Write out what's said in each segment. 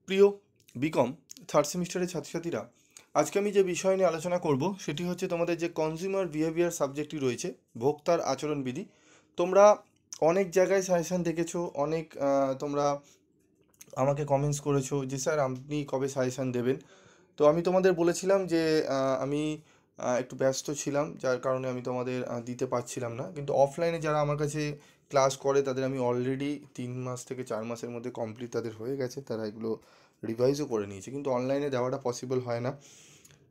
প্রিয় BCom third সেমিস্টারের ছাত্রছাত্রীরা, আজকে আমি যে বিষয় নিয়ে আলোচনা করব সেটি হচ্ছে তোমাদের যে কনজিউমার বিহেভিয়ার সাবজেক্টটি রয়েছে, ভোক্তার আচরণবিধি। তোমরা অনেক জায়গায় সাজেশান দেখেছো, অনেক তোমরা আমাকে কমেন্টস করেছো যে স্যার আপনি কবে সাজেশান দেবেন। তো আমি তোমাদের বলেছিলাম যে আমি একটু ব্যস্ত ছিলাম, যার কারণে আমি তোমাদের দিতে পারছিলাম না। কিন্তু অফলাইনে যারা আমার কাছে ক্লাস করে তাদের আমি অলরেডি 3 মাস থেকে 4 মাসের মধ্যে কমপ্লিট তাদের হয়ে গেছে, তারা এগুলো রিভাইজও করে নিয়েছে, কিন্তু অনলাইনে দেওয়াটা পসিবল হয় না।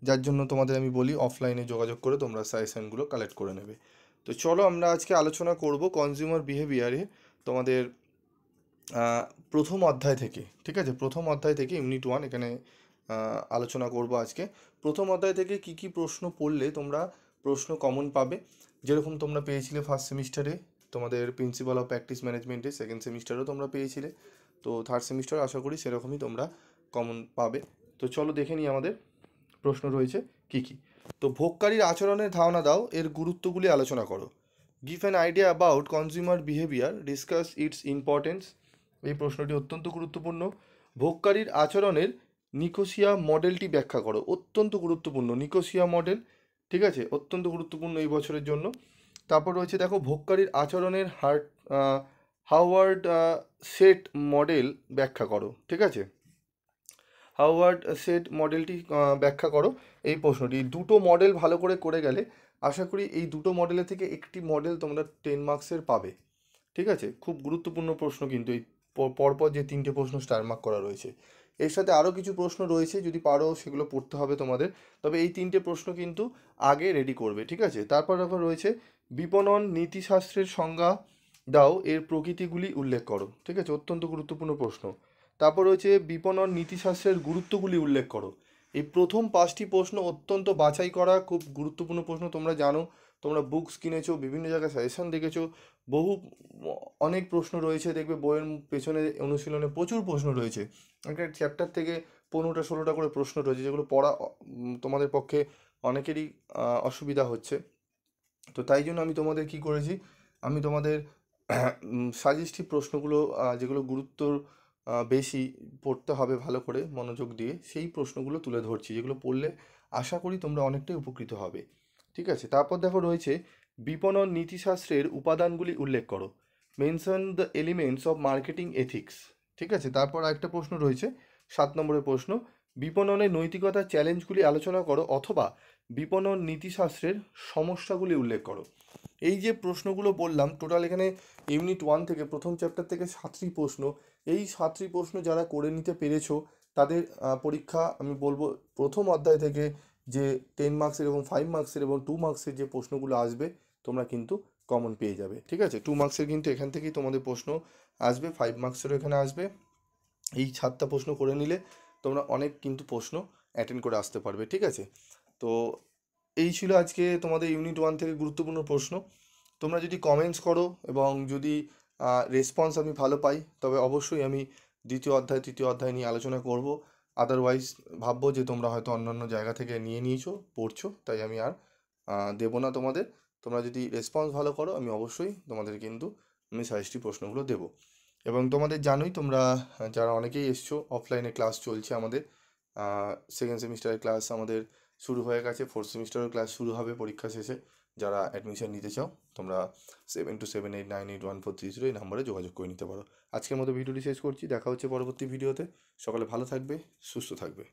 যার জন্য তোমাদের আমি বলি অফলাইনে যোগাযোগ করে তোমরা সাজেশানগুলো কালেক্ট করে নেবে। তো চলো আমরা আজকে আলোচনা করব কনজিউমার বিহেভিয়ারে তোমাদের প্রথম অধ্যায় থেকে। ঠিক আছে, প্রথম অধ্যায় থেকে ইউনিট 1 এখানে আলোচনা করব আজকে। প্রথম অধ্যায় থেকে কি কি প্রশ্ন পড়লে তোমরা প্রশ্ন কমন পাবে, যেরকম তোমরা পেয়েছিলে ফার্স্ট সেমিস্টারে তোমাদের প্রিন্সিপাল অফ প্র্যাকটিস ম্যানেজমেন্টে, সেকেন্ড সেমিস্টারেও তোমরা পেয়েছিলে, তো থার্ড সেমিস্টার আশা করি সেরকমই তোমরা কমন পাবে। তো চলো দেখে নিই আমাদের প্রশ্ন রয়েছে কি কি। তো ভোগকারীর আচরণের ধারণা দাও, এর গুরুত্বগুলি আলোচনা করো। Give an idea about consumer behaviour, discuss its importance. এই প্রশ্নটি অত্যন্ত গুরুত্বপূর্ণ। ভোগকারীর আচরণের নিকোসিয়া মডেলটি ব্যাখ্যা করো। অত্যন্ত গুরুত্বপূর্ণ নিকোসিয়া মডেল, ঠিক আছে, অত্যন্ত গুরুত্বপূর্ণ এই বছরের জন্য। তারপর রয়েছে দেখো ভোগকারীর আচরণের হাওয়ার্ড সেট মডেল ব্যাখ্যা করো। ঠিক আছে, হাওয়ার্ড সেট মডেলটি ব্যাখ্যা করো। এই প্রশ্নটি দুটো মডেল ভালো করে করে গেলে আশা করি এই দুটো মডেলের থেকে একটি মডেল তোমরা 10 মার্কসের পাবে। ঠিক আছে, খুব গুরুত্বপূর্ণ প্রশ্ন কিন্তু এই পরপর যে 3টে প্রশ্ন স্টার মার্ক করা রয়েছে, এর সাথে আরও কিছু প্রশ্ন রয়েছে, যদি পারো সেগুলো পড়তে হবে তোমাদের। তবে এই 3টে প্রশ্ন কিন্তু আগে রেডি করবে। ঠিক আছে, তারপর আবার রয়েছে বিপণন নীতিশাস্ত্রের সংজ্ঞা দাও, এর প্রকৃতিগুলি উল্লেখ করো। ঠিক আছে, অত্যন্ত গুরুত্বপূর্ণ প্রশ্ন। তারপর রয়েছে বিপণন নীতিশাস্ত্রের গুরুত্বগুলি উল্লেখ করো। এই প্রথম 5টি প্রশ্ন অত্যন্ত বাছাই করা খুব গুরুত্বপূর্ণ প্রশ্ন। তোমরা জানো, তোমরা বুকস কিনেছো, বিভিন্ন জায়গায় সাজেশন দেখেছো, বহু অনেক প্রশ্ন রয়েছে, দেখবে বইয়ের পেছনে অনুশীলনে প্রচুর প্রশ্ন রয়েছে। একটা চ্যাপ্টার থেকে 15টা 16টা করে প্রশ্ন রয়েছে, যেগুলো পড়া তোমাদের পক্ষে অনেকেরই অসুবিধা হচ্ছে। তো তাই জন্য আমি তোমাদের কি করেছি, আমি তোমাদের সাজেস্টিভ প্রশ্নগুলো যেগুলো গুরুত্বর বেশি পড়তে হবে ভালো করে মনোযোগ দিয়ে, সেই প্রশ্নগুলো তুলে ধরছি, যেগুলো পড়লে আশা করি তোমরা অনেকটাই উপকৃত হবে। ঠিক আছে, তারপর দেখো রয়েছে বিপণন নীতিশাস্ত্রের উপাদানগুলি উল্লেখ করো। Mention the elements of marketing ethics. ঠিক আছে, তারপর আরেকটা প্রশ্ন রয়েছে 7 নম্বরের প্রশ্ন, বিপণনের নৈতিকতার চ্যালেঞ্জগুলি আলোচনা করো, অথবা বিপণন নীতিশাস্ত্রের সমস্যাগুলি উল্লেখ করো। এই যে প্রশ্নগুলো বললাম টোটাল এখানে ইউনিট 1 থেকে প্রথম চ্যাপ্টার থেকে 7টি প্রশ্ন। এই 7টি প্রশ্ন যারা করে নিতে পেরেছো তাদের পরীক্ষা আমি বলবো প্রথম অধ্যায় থেকে যে 10 মার্কসের এবং 5 মার্কসের এবং 2 মার্কসের যে প্রশ্নগুলো আসবে তোমরা কিন্তু কমন পেয়ে যাবে। ঠিক আছে, 2 মার্কসের কিন্তু এখান থেকেই তোমাদের প্রশ্ন আসবে, 5 মার্কসেরও এখানে আসবে। এই 7টা প্রশ্ন করে নিলে তোমরা অনেক কিন্তু প্রশ্ন অ্যাটেন্ড করে আসতে পারবে। ঠিক আছে, তো এই ছিল আজকে তোমাদের ইউনিট 1 থেকে গুরুত্বপূর্ণ প্রশ্ন। তোমরা যদি কমেন্টস করো এবং যদি রেসপন্স আমি ভালো পাই, তবে অবশ্যই আমি দ্বিতীয় অধ্যায় তৃতীয় অধ্যায় নিয়ে আলোচনা করব। আদারওয়াইজ ভাববো যে তোমরা হয়তো অন্যান্য জায়গা থেকে নিয়ে নিয়েছো, পড়ছো, তাই আমি আর দেবো না তোমাদের। তোমরা যদি রেসপন্স ভালো করো আমি অবশ্যই তোমাদের কিন্তু আমি সাজেস্টিভ প্রশ্নগুলো দেবো। এবং তোমাদের জানোই তোমরা যারা অনেকেই এসছো, অফলাইনে ক্লাস চলছে আমাদের, সেকেন্ড সেমিস্টারের ক্লাস আমাদের শুরু হয়ে গেছে, ফোর্থ সেমিস্টারের ক্লাস শুরু হবে পরীক্ষা শেষে। যারা অ্যাডমিশন নিতে চাও তোমরা 7278981430 এই নাম্বারে যোগাযোগ করে নিতে পারো। আজকের মতো ভিডিওটি শেষ করছি, দেখা হচ্ছে পরবর্তী ভিডিওতে। সকালে ভালো থাকবে, সুস্থ থাকবে।